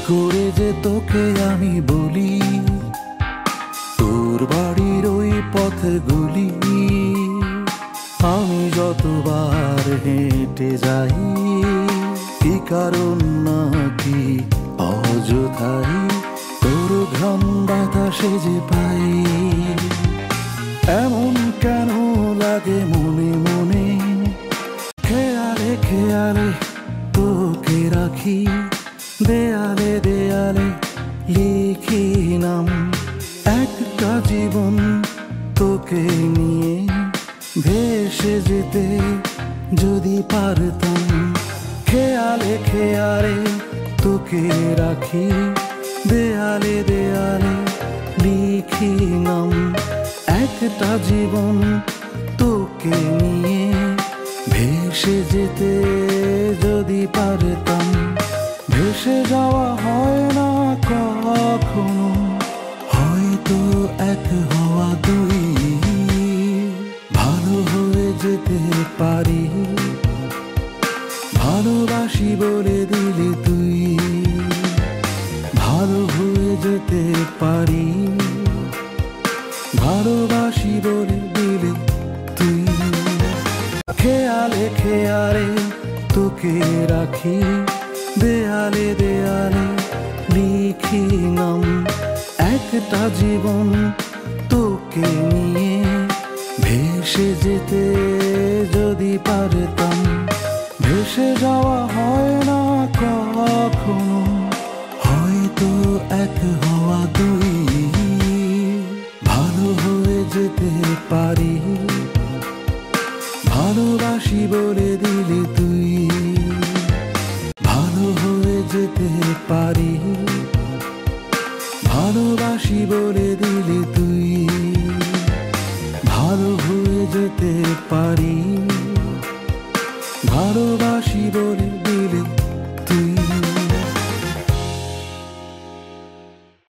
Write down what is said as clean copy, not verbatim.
করে যে তোকে আমি বলি, তোর বাড়ির ওই পথগুলি আমি যতবার হেঁটে যাই, কি কারণ নাকি অযথাই তোর ঘ্রাণ বাতাসে যে পাই। এমন কেন লাগে মনে মনে, খেয়ালে খেয়ালে তোকে রাখি, দেয়ালে দেয়ালে লিখি নাম। একটা জীবন তোকে নিয়ে ভেসে যেতে যদি পারতাম, খেয়ালে খেয়ালে তোকে রাখি, দেয়ালে দেয়ালে লিখি নাম। একটা জীবন তোকে নিয়ে ভেসে যেতে যদি পারতাম। ভেসে যাওয়া হয় না কখনো, হয়তো এক হওয়া দুই, ভালো হয়ে যেতে পারি, ভালোবাসি বলে দিলে তুই। ভালো হয়ে যেতে পারি, ভালোবাসি বলে দিলে তুই। খেয়ালে খেয়ালে তোকে রাখি, দেয়ালে দেয়ালে লিখি নাম। একটা জীবন তোকে নিয়ে ভেসে যেতে যদি পারতাম। ভেসে যাওয়া হয় না কখনো, হয়তো এক হওয়া দুই, ভালো হয়ে যেতে পারি, ভালোবাসি বলে দিলে তুই। ভালো হয়ে যেতে পারি, ভালোবাসি বলে দিলে তুই। ভালো হয়ে যেতে পারি, ভালোবাসি বলে দিলে